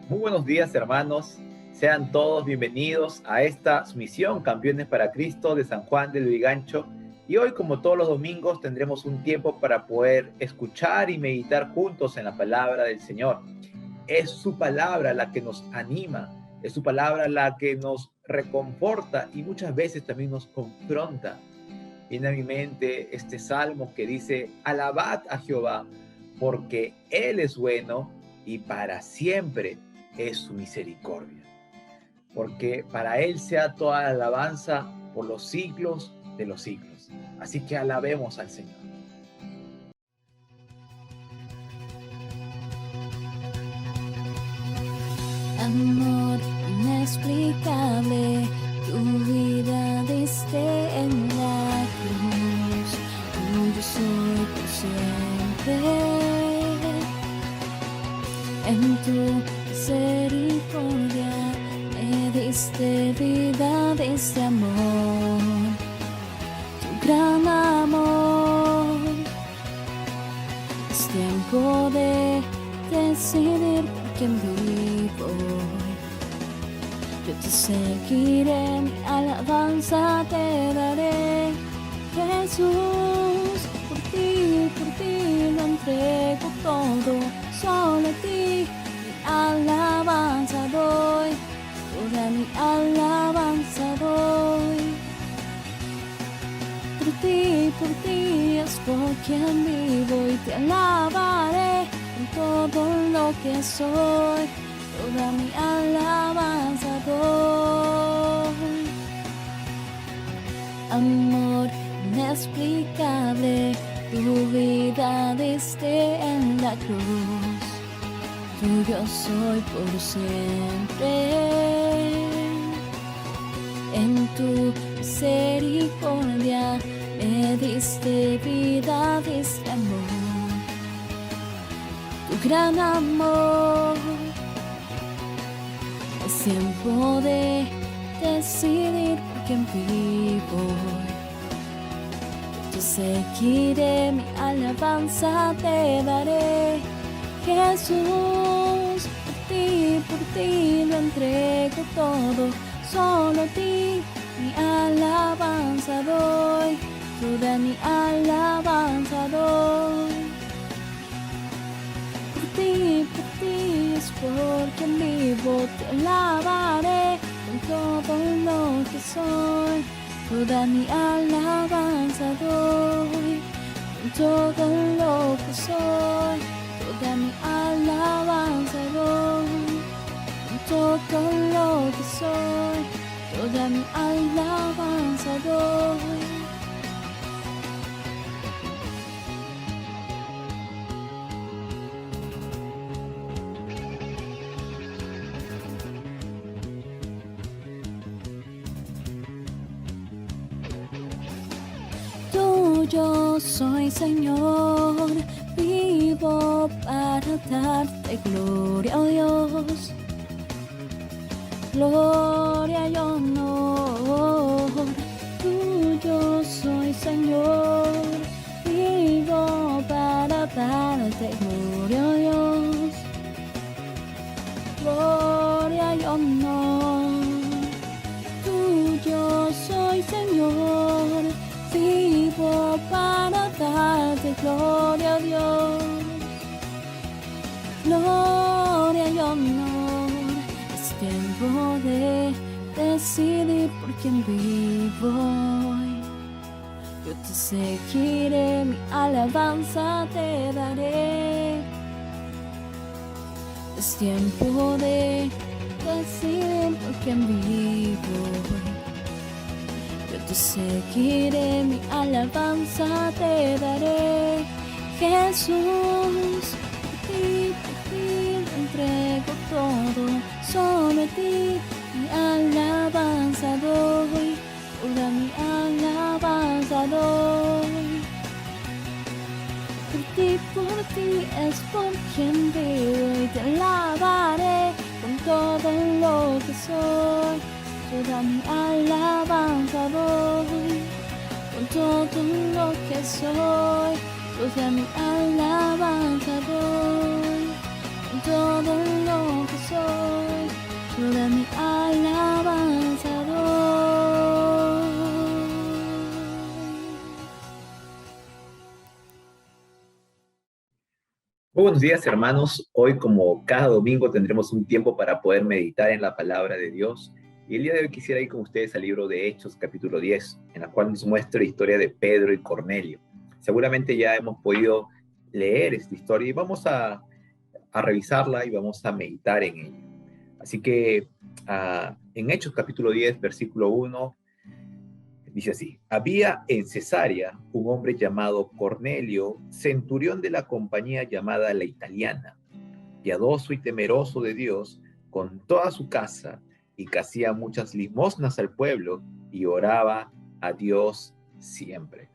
Muy buenos días, hermanos. Sean todos bienvenidos a esta misión Campeones para Cristo de San Juan del Lurigancho. Y hoy, como todos los domingos, tendremos un tiempo para poder escuchar y meditar juntos en la palabra del Señor. Es su palabra la que nos anima, es su palabra la que nos reconforta y muchas veces también nos confronta. Viene a mi mente este salmo que dice: alabad a Jehová, porque Él es bueno y para siempre es su misericordia. Porque para Él sea toda la alabanza por los siglos de los siglos. Así que alabemos al Señor. Amor inexplicable, tu vida diste en la cruz, tuyo soy por siempre. En tu misericordia me diste vida, diste amor, tu gran amor. Es tiempo de decidir por quién vivo. Yo te seguiré, mi alabanza te daré. Jesús, por ti lo entrego todo. Solo a ti mi alabanza doy, toda mi alabanza doy. Por ti es por quien vivo y te alabaré con todo lo que soy, toda mi alabanza doy. Amor inexplicable, tu vida diste en la cruz, tuyo soy por siempre. En tu misericordia me diste vida, diste amor, tu gran amor. Es tiempo de decidir por quién vivo. Yo seguiré, mi alabanza te daré. Jesús, por ti lo entrego todo. Solo a ti mi alabanza doy, toda mi alabanza doy. Por ti es por quien vivo, te alabaré con todo lo que soy, toda mi alabanza doy, con todo lo que soy, toda mi alabanza doy, con todo lo que soy, toda mi alabanza doy. Tuyo soy, Señor, vivo para darte gloria, oh Dios, gloria y honor. Tuyo soy, Señor, vivo para darte gloria, oh Dios, gloria y honor. Tuyo soy, Señor, vivo para darte gloria, oh Dios, gloria y honor. Es tiempo de decidir por quién vivo. Yo te seguiré, mi alabanza te daré. Es tiempo de decidir por quién vivo. Yo te seguiré, mi alabanza te daré. Jesús, por ti lo entrego todo. Solo a ti mi alabanza doy, toda mi alabanza doy. Por ti es por quien vivo y te alabaré con todo lo que soy, toda mi alabanza doy, con todo lo que soy, toda mi alabanza doy, con todo lo que soy, toda mi alabanza doy. Muy buenos días, hermanos. Hoy, como cada domingo, tendremos un tiempo para poder meditar en la palabra de Dios. Y el día de hoy quisiera ir con ustedes al libro de Hechos, capítulo 10, en la cual nos muestra la historia de Pedro y Cornelio. Seguramente ya hemos podido leer esta historia y vamos a revisarla y vamos a meditar en ella. Así que en Hechos, capítulo 10, versículo 1, dice así: había en Cesarea un hombre llamado Cornelio, centurión de la compañía llamada La Italiana, piadoso y temeroso de Dios con toda su casa, y que hacía muchas limosnas al pueblo y oraba a Dios siempre.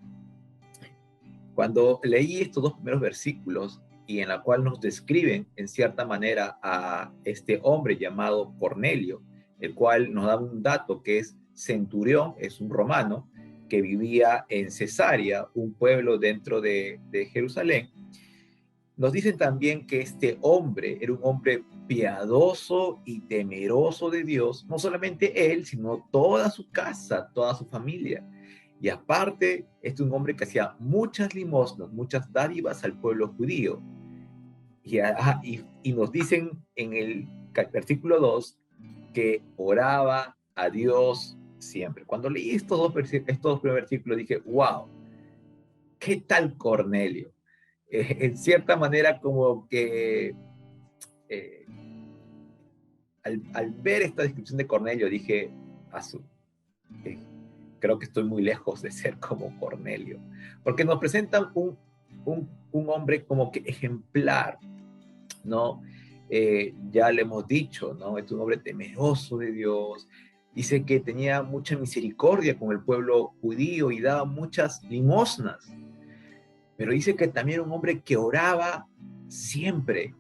Cuando leí estos dos primeros versículos, y en la cual nos describen en cierta manera a este hombre llamado Cornelio, el cual nos da un dato que es centurión, es un romano que vivía en Cesarea, un pueblo dentro de Jerusalén. Nos dicen también que este hombre era un hombre piadoso y temeroso de Dios, no solamente él, sino toda su casa, toda su familia. Y aparte, este es un hombre que hacía muchas limosnas, muchas dádivas al pueblo judío. Y nos dicen en el versículo 2 que oraba a Dios siempre. Cuando leí estos dos primeros versículos dije, wow, ¿qué tal Cornelio? En cierta manera como que eh, al ver esta descripción de Cornelio dije, eh, creo que estoy muy lejos de ser como Cornelio, porque nos presentan un hombre como que ejemplar, ¿no? Ya le hemos dicho, ¿no? Es un hombre temeroso de Dios, dice que tenía mucha misericordia con el pueblo judío y daba muchas limosnas, pero dice que también era un hombre que oraba siempre.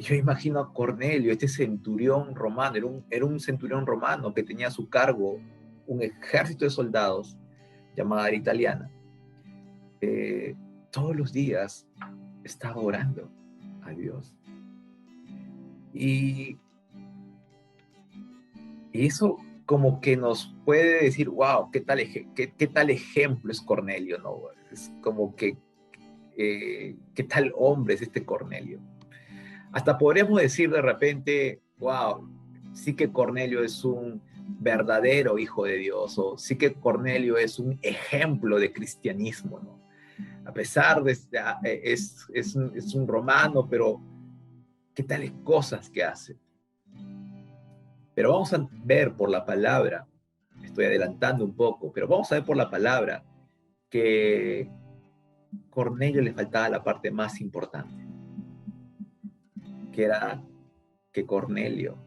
Yo imagino a Cornelio, este centurión romano, era un centurión romano que tenía a su cargo un ejército de soldados llamada La Italiana. Todos los días estaba orando a Dios. Y eso como que nos puede decir, wow, qué tal ejemplo es Cornelio, ¿no? Es como que, qué tal hombre es este Cornelio. Hasta podríamos decir de repente, wow, sí que Cornelio es un verdadero hijo de Dios, o sí que Cornelio es un ejemplo de cristianismo, ¿no? A pesar de es un romano, pero qué tales cosas que hace. Pero vamos a ver por la palabra, estoy adelantando un poco, pero vamos a ver por la palabra que Cornelio le faltaba la parte más importante, que era que Cornelio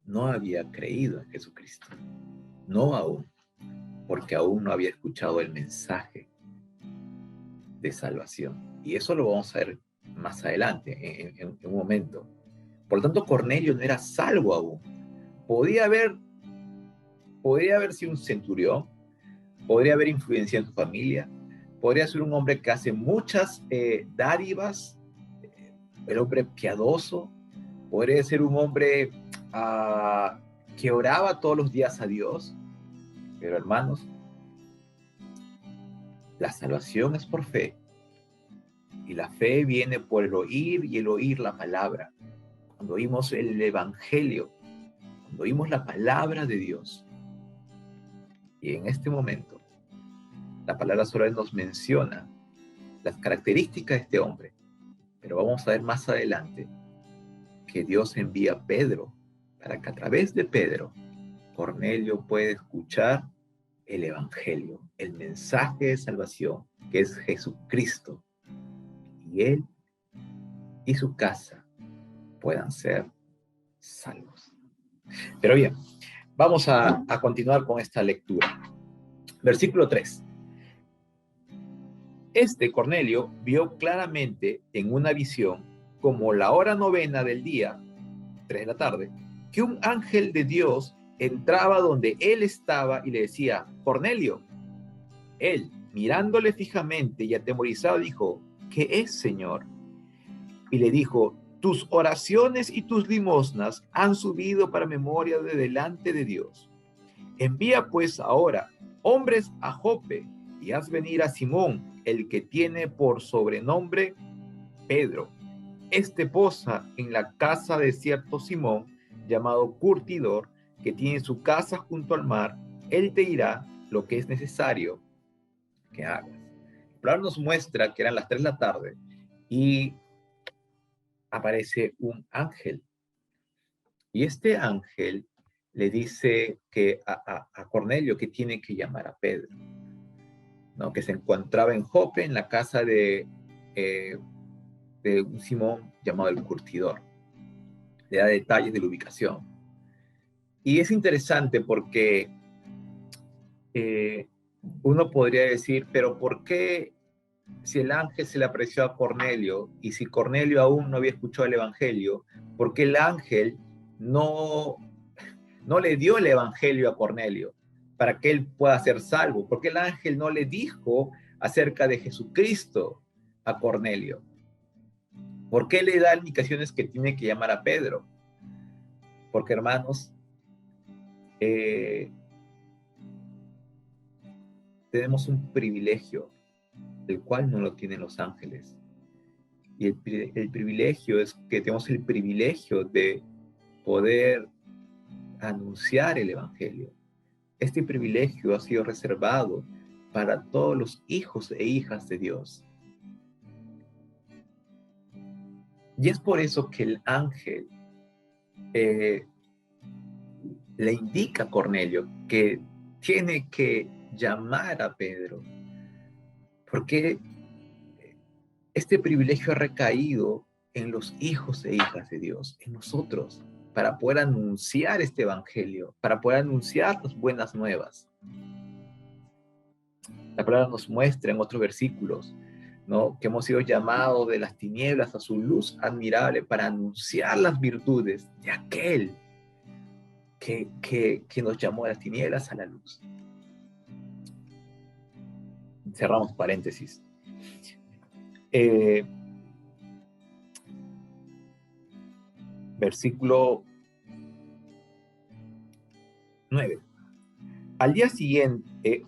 no había creído en Jesucristo. No aún, porque aún no había escuchado el mensaje de salvación. Y eso lo vamos a ver más adelante, en un momento. Por lo tanto, Cornelio no era salvo aún. Podría haber sido un centurión, podría haber influencia en su familia, podría ser un hombre que hace muchas dádivas, el hombre piadoso, podría ser un hombre que oraba todos los días a Dios. Pero hermanos, la salvación es por fe, y la fe viene por el oír y el oír la palabra. Cuando oímos el evangelio, cuando oímos la palabra de Dios. Y en este momento, la palabra solo nos menciona las características de este hombre, pero vamos a ver más adelante que Dios envía a Pedro para que a través de Pedro, Cornelio pueda escuchar el evangelio, el mensaje de salvación, que es Jesucristo, y él y su casa puedan ser salvos. Pero bien, vamos a continuar con esta lectura. Versículo 3. Este Cornelio vio claramente en una visión, como la hora novena del día, 3 de la tarde, que un ángel de Dios entraba donde él estaba y le decía, Cornelio. Él, mirándole fijamente y atemorizado, dijo, ¿qué es, Señor? y le dijo: tus oraciones y tus limosnas han subido para memoria de delante de Dios. Envía pues ahora hombres a Jope y haz venir a Simón, el que tiene por sobrenombre Pedro. Este posa en la casa de cierto Simón, llamado Curtidor, que tiene su casa junto al mar. Él te dirá lo que es necesario que hagas. La palabra nos muestra que eran las 3 de la tarde y aparece un ángel. Y este ángel le dice que a Cornelio que tiene que llamar a Pedro, ¿no? Que se encontraba en Jope, en la casa de un Simón llamado el Curtidor. Le da detalles de la ubicación. Y es interesante porque uno podría decir, pero ¿por qué si el ángel se le apareció a Cornelio y si Cornelio aún no había escuchado el evangelio, por qué el ángel no le dio el evangelio a Cornelio para que él pueda ser salvo? ¿Por qué el ángel no le dijo acerca de Jesucristo a Cornelio? ¿Por qué le da indicaciones que tiene que llamar a Pedro? Porque, hermanos, tenemos un privilegio, el cual no lo tienen los ángeles. Y el privilegio es que tenemos el privilegio de poder anunciar el evangelio. Este privilegio ha sido reservado para todos los hijos e hijas de Dios. Y es por eso que el ángel le indica a Cornelio que tiene que llamar a Pedro, porque este privilegio ha recaído en los hijos e hijas de Dios, en nosotros, para poder anunciar este evangelio, para poder anunciar las buenas nuevas. La palabra nos muestra en otros versículos, ¿no?, que hemos sido llamados de las tinieblas a su luz admirable para anunciar las virtudes de aquel que nos llamó de las tinieblas a la luz. Cerramos paréntesis. Versículo 9. Al día siguiente,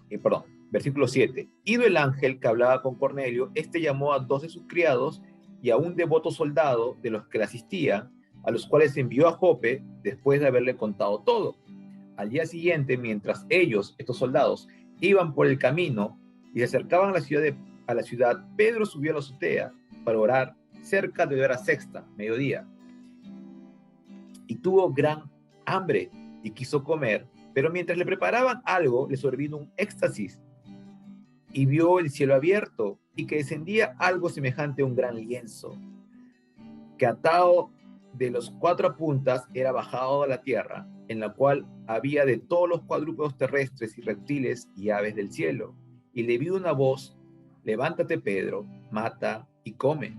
versículo 7. Ido el ángel que hablaba con Cornelio, este llamó a 2 de sus criados y a un devoto soldado de los que le asistían, a los cuales envió a Jope después de haberle contado todo. Al día siguiente, mientras ellos, estos soldados, iban por el camino y se acercaban a la ciudad, Pedro subió a la azotea para orar cerca de la hora sexta, mediodía. Y tuvo gran hambre y quiso comer, pero mientras le preparaban algo, le sobrevino un éxtasis y vio el cielo abierto y que descendía algo semejante a un gran lienzo, que atado de los 4 puntas era bajado a la tierra, en la cual había de todos los cuadrúpedos terrestres y reptiles y aves del cielo. Y le vio una voz: levántate, Pedro, mata y come.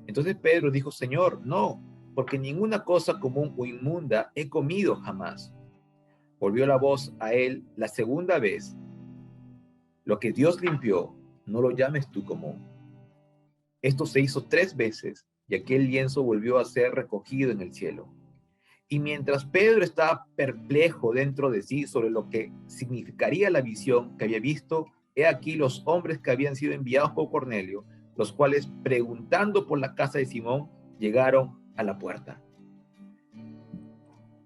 Entonces Pedro dijo: Señor, no, porque ninguna cosa común o inmunda he comido jamás. Volvió la voz a él la segunda vez: lo que Dios limpió, no lo llames tú común. Esto se hizo 3 veces, y aquel lienzo volvió a ser recogido en el cielo. Y mientras Pedro estaba perplejo dentro de sí sobre lo que significaría la visión que había visto, he aquí los hombres que habían sido enviados por Cornelio, los cuales, preguntando por la casa de Simón, llegaron a la puerta.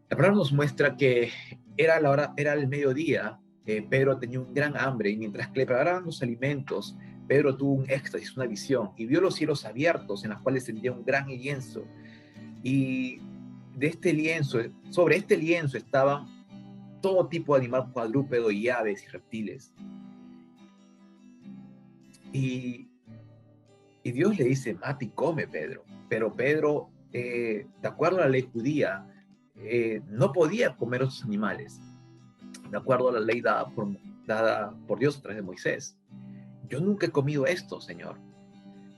La palabra nos muestra que era el mediodía. Pedro tenía un gran hambre y mientras que le preparaban los alimentos, Pedro tuvo un éxtasis, una visión, y vio los cielos abiertos en los cuales tendría un gran lienzo. Y de este lienzo, sobre este lienzo estaban todo tipo de animal cuadrúpedo y aves y reptiles. Y Dios le dice: mata y come, Pedro. Pero Pedro, de acuerdo a la ley judía, no podía comer esos animales, de acuerdo a la ley dada por Dios a través de Moisés. Yo nunca he comido esto, Señor.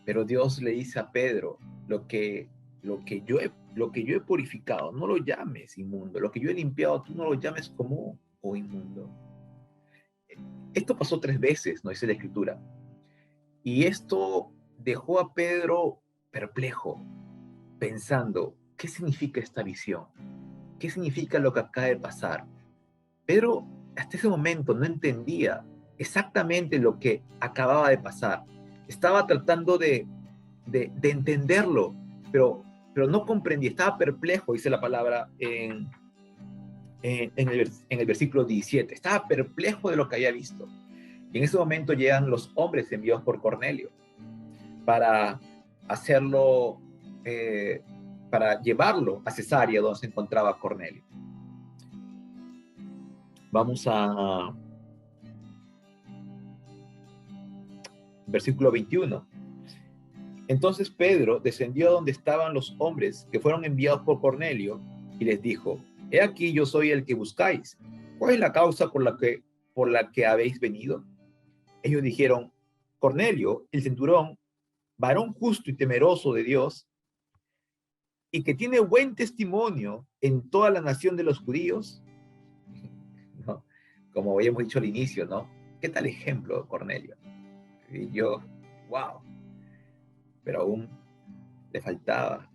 Pero Dios le dice a Pedro: lo que yo he purificado, no lo llames inmundo. Lo que yo he limpiado, tú no lo llames común o inmundo. Esto pasó 3 veces, nos dice la Escritura. Y esto dejó a Pedro perplejo. pensando, ¿qué significa esta visión? ¿Qué significa lo que acaba de pasar? Pedro hasta ese momento no entendía exactamente lo que acababa de pasar. Estaba tratando de entenderlo, pero no comprendía, estaba perplejo, dice la palabra en el versículo 17. Estaba perplejo de lo que había visto. Y en ese momento llegan los hombres enviados por Cornelio para hacerlo, para llevarlo a Cesarea, donde se encontraba Cornelio. Vamos a versículo 21. Entonces Pedro descendió a donde estaban los hombres que fueron enviados por Cornelio y les dijo: he aquí, yo soy el que buscáis. ¿Cuál es la causa por la que habéis venido? Ellos dijeron: Cornelio, el centurión, varón justo y temeroso de Dios, y que tiene buen testimonio en toda la nación de los judíos. ¿No? Como habíamos dicho al inicio, ¿no? ¿Qué tal ejemplo, Cornelio? Y yo, wow. Pero aún le faltaba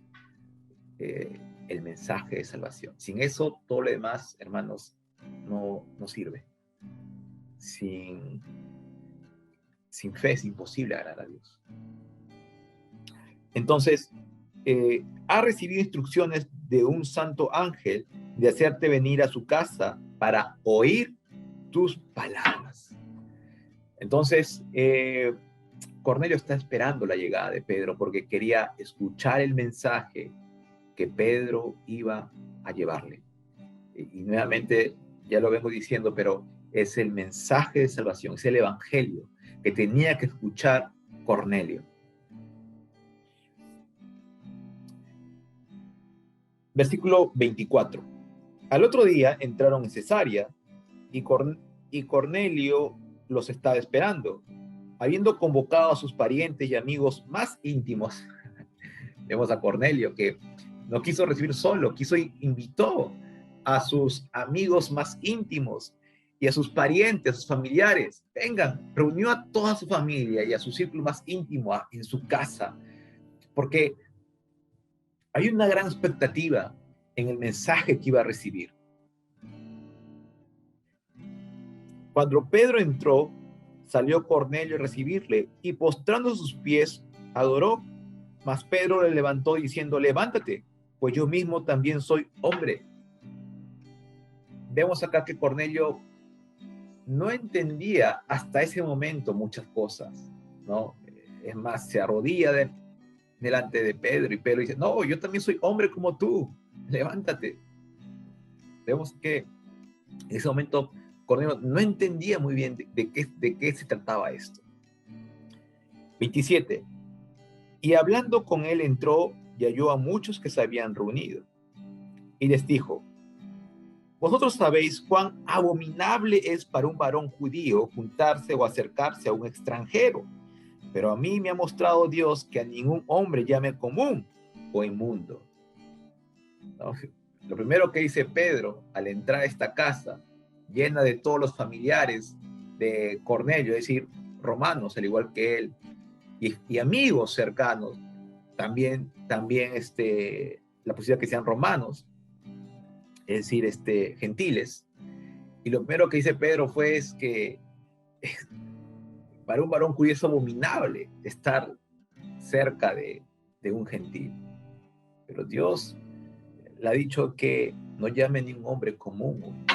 el mensaje de salvación. Sin eso, todo lo demás, hermanos, no sirve. Sin fe es imposible agradar a Dios. Entonces, ha recibido instrucciones de un santo ángel de hacerte venir a su casa para oír tus palabras. Entonces, Cornelio está esperando la llegada de Pedro porque quería escuchar el mensaje que Pedro iba a llevarle. Y nuevamente, ya lo vengo diciendo, pero es el mensaje de salvación, es el evangelio que tenía que escuchar Cornelio. Versículo 24. Al otro día entraron en Cesarea y Cornelio los estaba esperando, habiendo convocado a sus parientes y amigos más íntimos. Vemos a Cornelio que no quiso recibir solo, invitó a sus amigos más íntimos y a sus parientes, a sus familiares. Vengan, reunió a toda su familia y a su círculo más íntimo en su casa, porque hay una gran expectativa en el mensaje que iba a recibir. Cuando Pedro entró, salió Cornelio a recibirle y postrando sus pies, adoró. Mas Pedro le levantó diciendo: levántate, pues yo mismo también soy hombre. Vemos acá que Cornelio no entendía hasta ese momento muchas cosas, ¿no? Es más, se arrodilla delante de Pedro y Pedro dice: no, yo también soy hombre como tú, levántate. Vemos que en ese momento Cornelio no entendía muy bien de qué se trataba esto. 27. Y hablando con él entró y halló a muchos que se habían reunido. Y les dijo: vosotros sabéis cuán abominable es para un varón judío juntarse o acercarse a un extranjero. Pero a mí me ha mostrado Dios que a ningún hombre llame común o inmundo. ¿No? Lo primero que dice Pedro al entrar a esta casa, llena de todos los familiares de Cornelio, es decir, romanos al igual que él, y amigos cercanos, también la posibilidad que sean romanos, es decir, gentiles. Y lo primero que dice Pedro es que para un varón judío es abominable estar cerca de un gentil. Pero Dios le ha dicho que no llame ningún hombre común.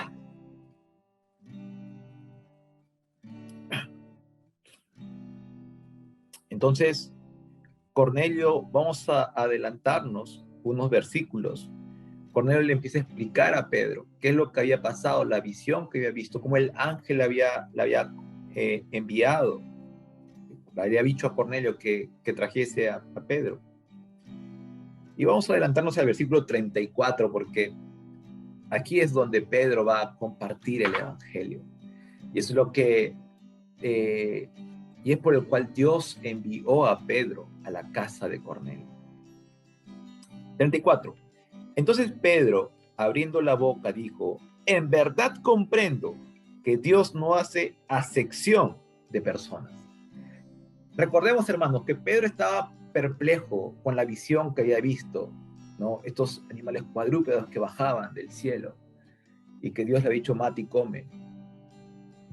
Entonces, Cornelio, vamos a adelantarnos unos versículos. Cornelio le empieza a explicar a Pedro qué es lo que había pasado, la visión que había visto, cómo el ángel le había enviado. Le había dicho a Cornelio que trajese a Pedro. Y vamos a adelantarnos al versículo 34, porque aquí es donde Pedro va a compartir el evangelio. Y eso es lo que... y es por el cual Dios envió a Pedro a la casa de Cornelio. 34. Entonces Pedro, abriendo la boca, dijo: en verdad comprendo que Dios no hace acepción de personas. Recordemos, hermanos, que Pedro estaba perplejo con la visión que había visto. ¿no? Estos animales cuadrúpedos que bajaban del cielo y que Dios le había dicho, mata y come.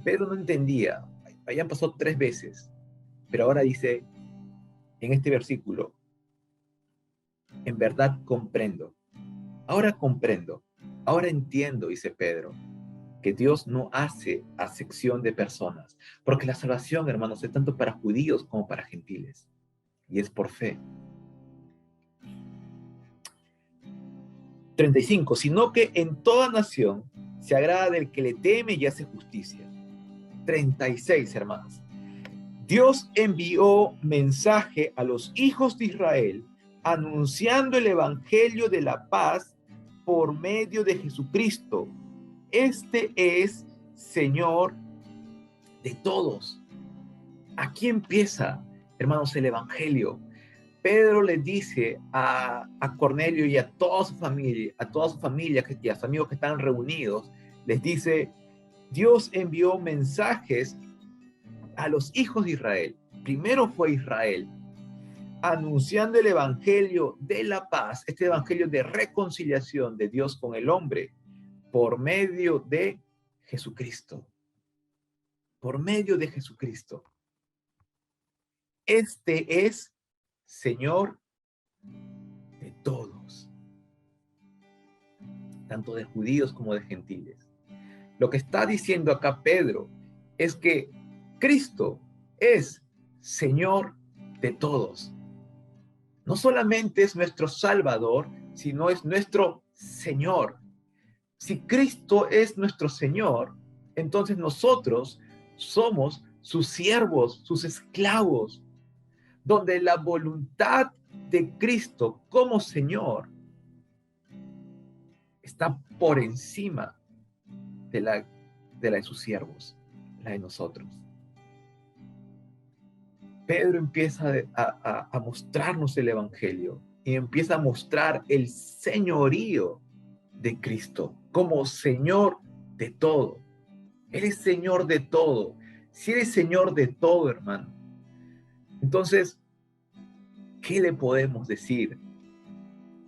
Pedro no entendía, habían pasado 3 veces, pero ahora dice, en este versículo, en verdad comprendo, ahora entiendo, dice Pedro, que Dios no hace acepción de personas, porque la salvación, hermanos, es tanto para judíos como para gentiles, y es por fe. 35, sino que en toda nación se agrada del que le teme y hace justicia. 36, hermanos. Dios envió mensaje a los hijos de Israel anunciando el evangelio de la paz por medio de Jesucristo. Este es Señor de todos. Aquí empieza, hermanos, el evangelio. Pedro les dice a Cornelio y a toda su familia y a sus amigos que están reunidos, les dice, Dios envió mensajes a los hijos de Israel. Primero fue Israel, anunciando el evangelio de la paz, este evangelio de reconciliación de Dios con el hombre, por medio de Jesucristo. Por medio de Jesucristo. Este es Señor de todos, tanto de judíos como de gentiles. Lo que está diciendo acá Pedro es que Cristo es Señor de todos. No solamente es nuestro Salvador, sino es nuestro Señor. Si Cristo es nuestro Señor, entonces nosotros somos sus siervos, sus esclavos, donde la voluntad de Cristo como Señor está por encima de la de sus siervos, la de nosotros. Pedro empieza a mostrarnos el evangelio y empieza a mostrar el señorío de Cristo como Señor de todo. Él es Señor de todo. Si eres Señor de todo, hermano, entonces, ¿qué le podemos decir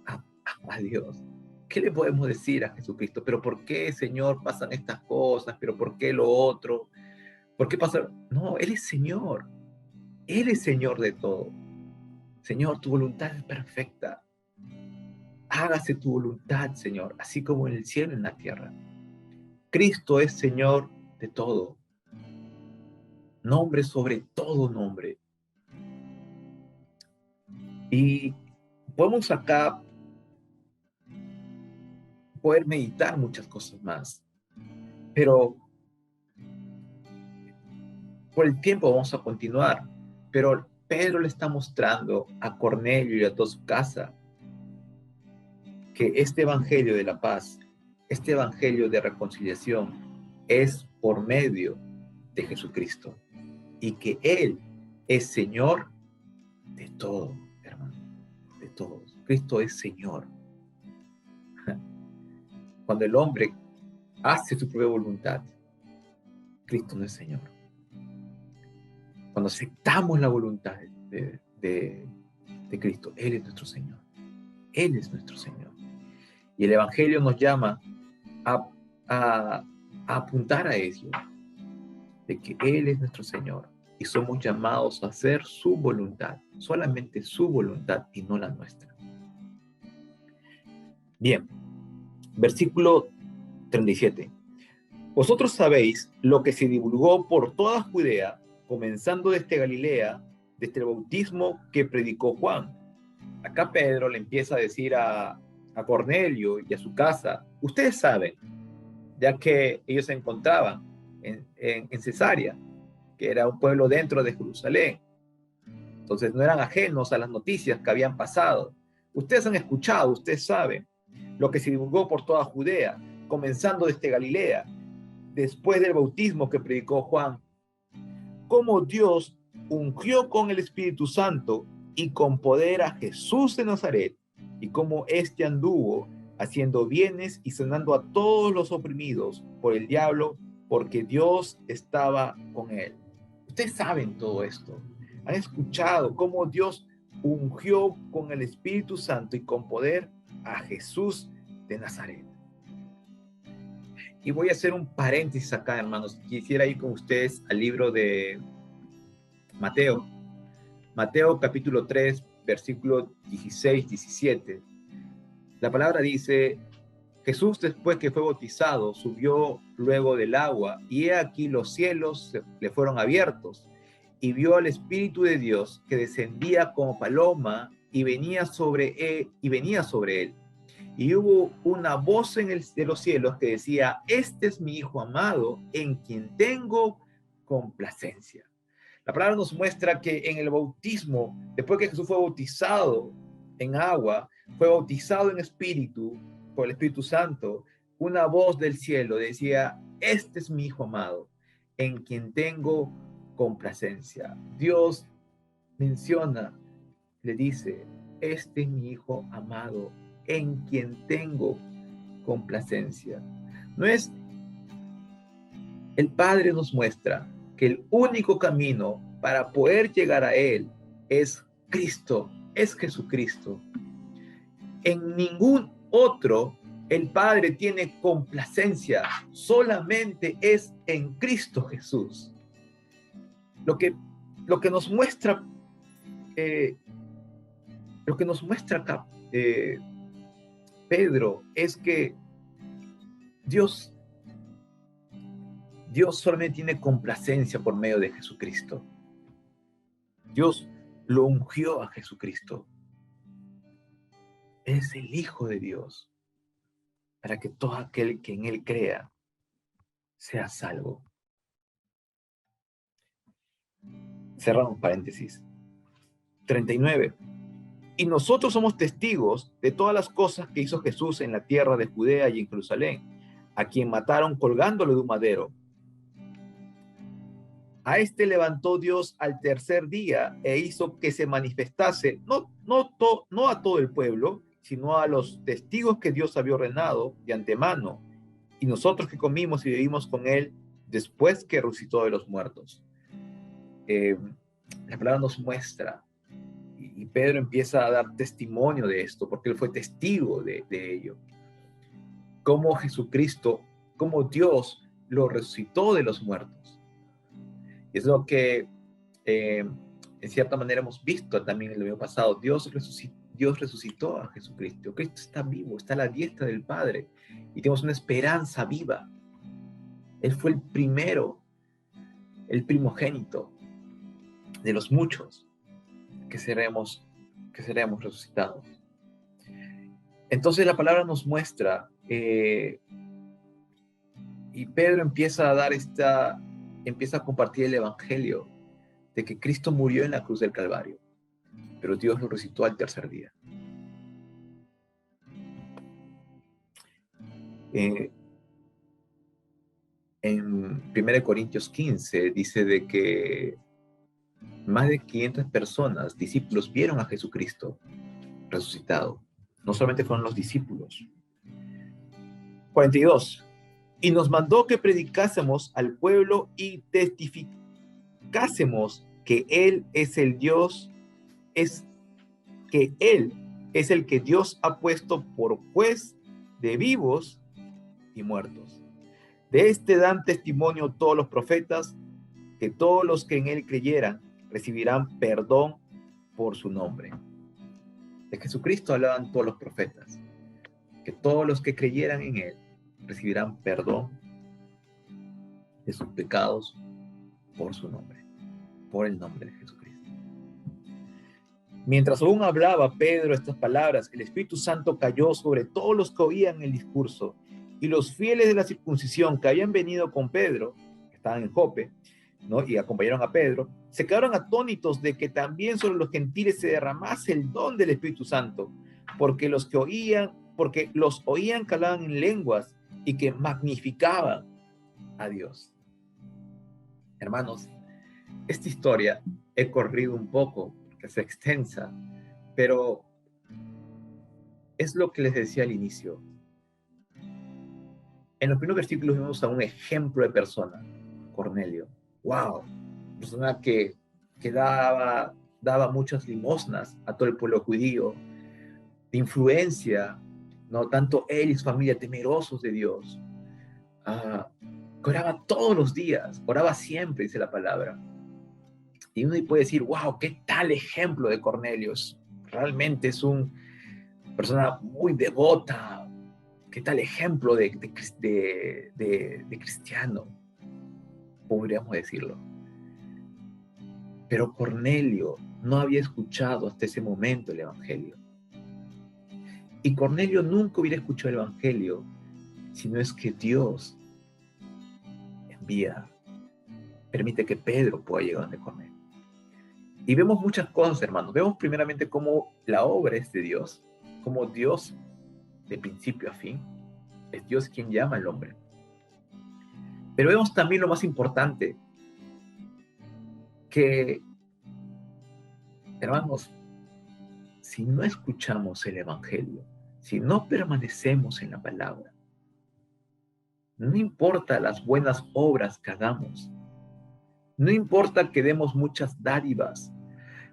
a Dios? ¿Qué le podemos decir a Jesucristo? ¿Pero por qué, Señor, pasan estas cosas? ¿Pero por qué lo otro? ¿Por qué pasa? No, Él es Señor. Él es Señor de todo. Señor, tu voluntad es perfecta. Hágase tu voluntad, Señor, así como en el cielo y en la tierra. Cristo es Señor de todo. Nombre sobre todo nombre. Y podemos acá poder meditar muchas cosas más. Pero por el tiempo vamos a continuar. Pero Pedro le está mostrando a Cornelio y a toda su casa que este evangelio de la paz, este evangelio de reconciliación es por medio de Jesucristo y que Él es Señor de todo, hermano, de todos. Cristo es Señor. Cuando el hombre hace su propia voluntad, Cristo no es Señor. Cuando aceptamos la voluntad de Cristo, Él es nuestro Señor. Él es nuestro Señor. Y el Evangelio nos llama a apuntar a eso, de que Él es nuestro Señor y somos llamados a hacer su voluntad, solamente su voluntad y no la nuestra. Bien, versículo 37. Vosotros sabéis lo que se divulgó por toda Judea, comenzando desde Galilea, desde el bautismo que predicó Juan. Acá Pedro le empieza a decir a Cornelio y a su casa, ustedes saben, ya que ellos se encontraban en Cesarea, que era un pueblo dentro de Jerusalén. Entonces no eran ajenos a las noticias que habían pasado. Ustedes han escuchado, ustedes saben lo que se divulgó por toda Judea, comenzando desde Galilea, después del bautismo que predicó Juan, cómo Dios ungió con el Espíritu Santo y con poder a Jesús de Nazaret, y cómo éste anduvo haciendo bienes y sanando a todos los oprimidos por el diablo, porque Dios estaba con él. Ustedes saben todo esto. Han escuchado cómo Dios ungió con el Espíritu Santo y con poder a Jesús de Nazaret. Y voy a hacer un paréntesis acá, hermanos. Quisiera ir con ustedes al libro de Mateo. Mateo capítulo 3, versículo 16-17. La palabra dice: Jesús, después que fue bautizado, subió luego del agua, y he aquí los cielos le fueron abiertos, y vio al Espíritu de Dios que descendía como paloma y venía sobre él. Y hubo una voz de los cielos que decía: este es mi Hijo amado, en quien tengo complacencia. La palabra nos muestra que en el bautismo, después que Jesús fue bautizado en agua, fue bautizado en espíritu, por el Espíritu Santo, una voz del cielo decía: este es mi Hijo amado, en quien tengo complacencia. Dios menciona, le dice: este es mi Hijo amado, en quien tengo complacencia. No es, el Padre nos muestra que el único camino para poder llegar a Él es Cristo, es Jesucristo. En ningún otro el Padre tiene complacencia, solamente es en Cristo Jesús. Lo que nos muestra acá Pedro es que Dios solamente tiene complacencia por medio de Jesucristo. Dios lo ungió a Jesucristo. Es el Hijo de Dios, para que todo aquel que en Él crea sea salvo. Cerramos paréntesis. 39. Y nosotros somos testigos de todas las cosas que hizo Jesús en la tierra de Judea y en Jerusalén, a quien mataron colgándolo de un madero. A este levantó Dios al tercer día e hizo que se manifestase, no a todo el pueblo, sino a los testigos que Dios había ordenado de antemano, y nosotros que comimos y bebimos con Él después que resucitó de los muertos. La palabra nos muestra, y Pedro empieza a dar testimonio de esto, porque él fue testigo de ello, cómo Jesucristo, cómo Dios lo resucitó de los muertos. Y es lo que en cierta manera hemos visto también en el año pasado. Dios resucitó a Jesucristo. Cristo está vivo, está a la diestra del Padre, y tenemos una esperanza viva. Él fue el primero, el primogénito de los muchos que seremos resucitados. Entonces la palabra nos muestra, y Pedro empieza a compartir el evangelio de que Cristo murió en la cruz del Calvario, pero Dios lo resucitó al tercer día. En 1 Corintios 15 dice de que más de 500 personas, discípulos, vieron a Jesucristo resucitado. No solamente fueron los discípulos. 42. Y nos mandó que predicásemos al pueblo y testificásemos que Él es el que Dios ha puesto por juez de vivos y muertos. De este dan testimonio todos los profetas, que todos los que en Él creyeran recibirán perdón por su nombre. De Jesucristo hablaban todos los profetas, que todos los que creyeran en Él recibirán perdón de sus pecados por su nombre, por el nombre de Jesucristo. Mientras aún hablaba Pedro estas palabras, el Espíritu Santo cayó sobre todos los que oían el discurso, y los fieles de la circuncisión que habían venido con Pedro, que estaban en Jope, ¿no?, y acompañaron a Pedro, se quedaron atónitos de que también sobre los gentiles se derramase el don del Espíritu Santo, porque los oían que hablaban en lenguas y que magnificaban a Dios. Hermanos, esta historia he corrido un poco, que es extensa, pero es lo que les decía al inicio. En los primeros versículos vimos a un ejemplo de persona, Cornelio. ¡Wow! Persona que daba muchas limosnas a todo el pueblo judío, de influencia, ¿no? Tanto él y su familia temerosos de Dios, que oraba todos los días, oraba siempre, dice la palabra. Y uno puede decir, wow, qué tal ejemplo de Cornelio. Realmente es una persona muy devota. Qué tal ejemplo de cristiano, podríamos decirlo. Pero Cornelio no había escuchado hasta ese momento el Evangelio. Y Cornelio nunca hubiera escuchado el Evangelio si no es que Dios permite que Pedro pueda llegar donde Cornelio. Y vemos muchas cosas, hermanos. Vemos primeramente cómo la obra es de Dios, cómo Dios, de principio a fin, es Dios quien llama al hombre. Pero vemos también lo más importante, que, hermanos, si no escuchamos el Evangelio, si no permanecemos en la palabra, no importa las buenas obras que hagamos, no importa que demos muchas dádivas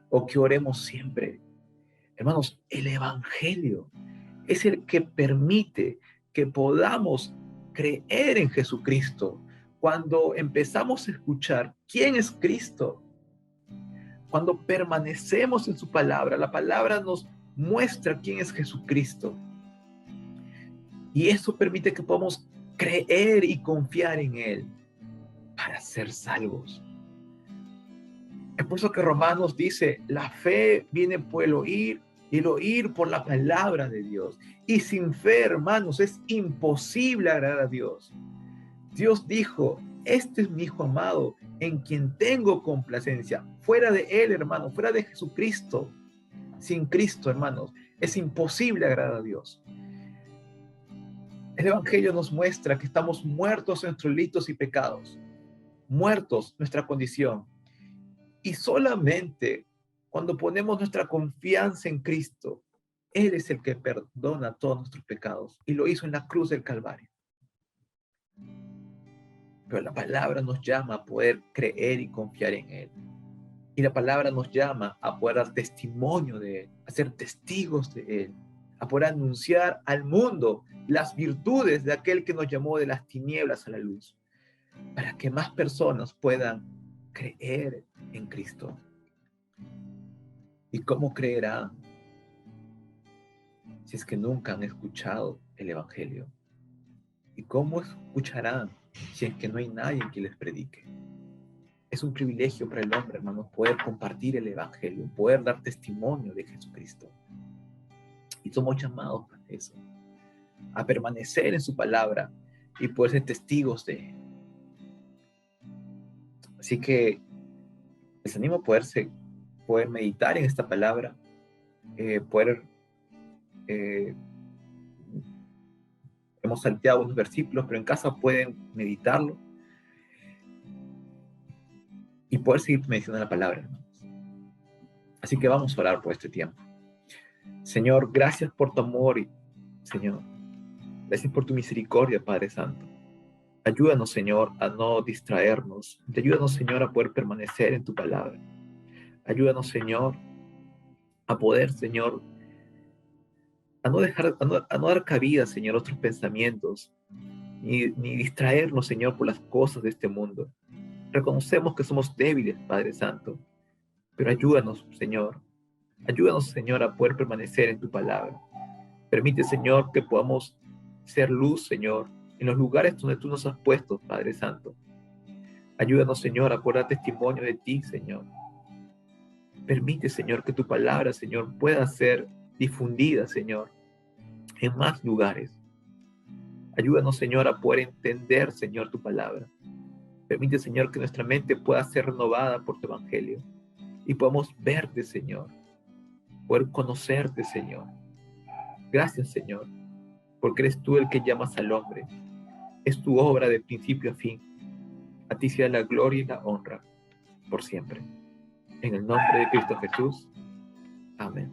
o que oremos siempre, hermanos, el Evangelio es el que permite que podamos creer en Jesucristo. Cuando empezamos a escuchar quién es Cristo, cuando permanecemos en su palabra, la palabra nos muestra quién es Jesucristo. Y eso permite que podamos creer y confiar en Él para ser salvos. Es por eso que Romanos dice, la fe viene por el oír y el oír por la palabra de Dios. Y sin fe, hermanos, es imposible agradar a Dios. Dios dijo, este es mi Hijo amado, en quien tengo complacencia. Fuera de Él, hermanos, fuera de Jesucristo, sin Cristo, hermanos, es imposible agradar a Dios. El Evangelio nos muestra que estamos muertos en nuestros delitos y pecados, muertos nuestra condición. Y solamente cuando ponemos nuestra confianza en Cristo, Él es el que perdona todos nuestros pecados y lo hizo en la cruz del Calvario. Pero la palabra nos llama a poder creer y confiar en Él. Y la palabra nos llama a poder dar testimonio de Él, a ser testigos de Él, a poder anunciar al mundo las virtudes de aquel que nos llamó de las tinieblas a la luz, para que más personas puedan creer en Cristo. ¿Y cómo creerán si es que nunca han escuchado el Evangelio? ¿Y cómo escucharán si es que no hay nadie que les predique? Es un privilegio para el hombre, hermanos, poder compartir el Evangelio, poder dar testimonio de Jesucristo. Y somos llamados para eso, a permanecer en su palabra y poder ser testigos de Él. Así que les animo a poder meditar en esta palabra, hemos salteado unos versículos, pero en casa pueden meditarlo y poder seguir mencionando la palabra, hermanos. Así que vamos a orar por este tiempo. Señor, gracias por tu amor, Señor. Gracias por tu misericordia, Padre Santo. Ayúdanos, Señor, a no distraernos. Ayúdanos, Señor, a poder permanecer en tu palabra. Ayúdanos, Señor, a poder, Señor, a no dar cabida, Señor, a otros pensamientos, ni distraernos, Señor, por las cosas de este mundo. Reconocemos que somos débiles, Padre Santo, pero ayúdanos, Señor. Ayúdanos, Señor, a poder permanecer en tu palabra. Permite, Señor, que podamos ser luz, Señor, en los lugares donde tú nos has puesto, Padre Santo. Ayúdanos, Señor, a poder dar testimonio de ti, Señor. Permite, Señor, que tu palabra, Señor, pueda ser difundida, Señor, en más lugares. Ayúdanos, Señor, a poder entender, Señor, tu palabra. Permite, Señor, que nuestra mente pueda ser renovada por tu evangelio y podamos verte, Señor, poder conocerte, Señor. Gracias, Señor, porque eres tú el que llamas al hombre. Es tu obra de principio a fin. A ti sea la gloria y la honra por siempre. En el nombre de Cristo Jesús. Amén.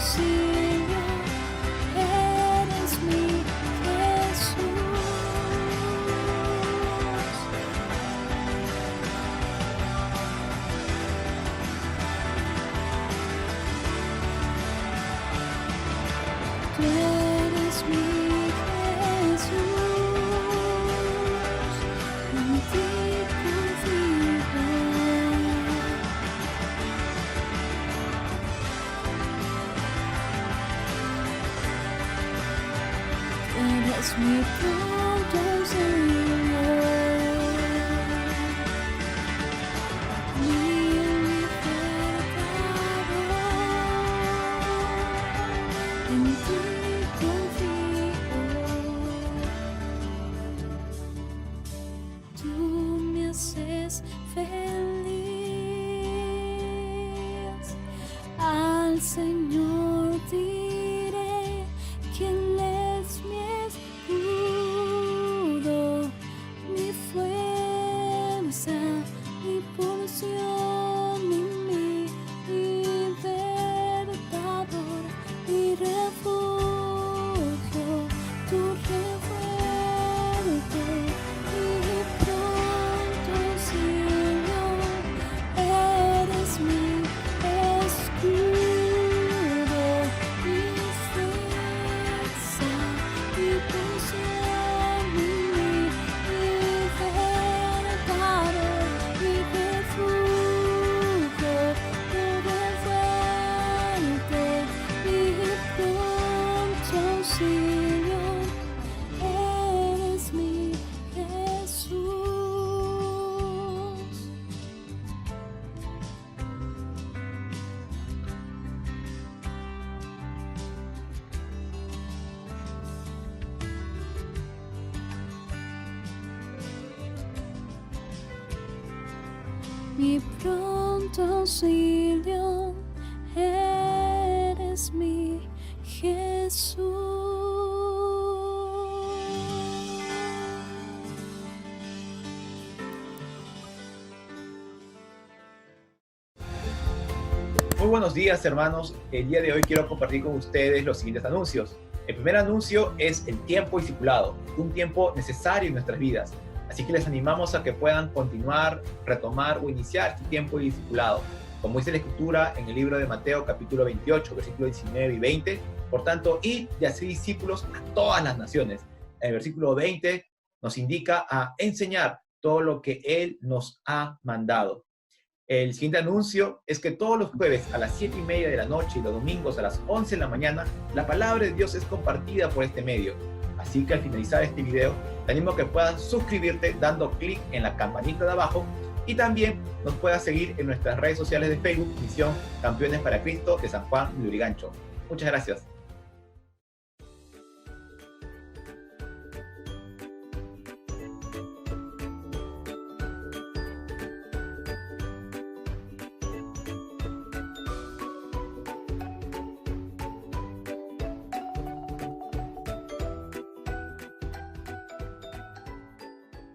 auxilio, eres mi Jesús. Tú eres mi Jesús, en ti confío. Eres mi pronto auxilio, mi libertador, en ti confío. Tú me haces feliz, al Señor diré que Él es mi escudo, mi fuerza, mi porción y mi libertador, mi refugio, tu refuerzo, mi pronto auxilio, eres mi escudo, mi fuerza, mi porción, mi libertador, mi refugio, tu refuerzo, mi pronto auxilio, eres mi Jesús. Mi pronto auxilio, eres mi Jesús. Muy buenos días, hermanos. El día de hoy quiero compartir con ustedes los siguientes anuncios. El primer anuncio es el tiempo discipulado, un tiempo necesario en nuestras vidas. Así que les animamos a que puedan continuar, retomar o iniciar este tiempo discipulado. Como dice la Escritura en el libro de Mateo, capítulo 28, versículos 19 y 20, por tanto, id y haced discípulos a todas las naciones. En el versículo 20 nos indica a enseñar todo lo que Él nos ha mandado. El siguiente anuncio es que todos los jueves a las 7:30 de la noche y los domingos a las 11 de la mañana, la palabra de Dios es compartida por este medio. Así que al finalizar este video, te animo a que puedas suscribirte dando clic en la campanita de abajo y también nos puedas seguir en nuestras redes sociales de Facebook, Misión Campeones para Cristo de San Juan de Lurigancho. Muchas gracias.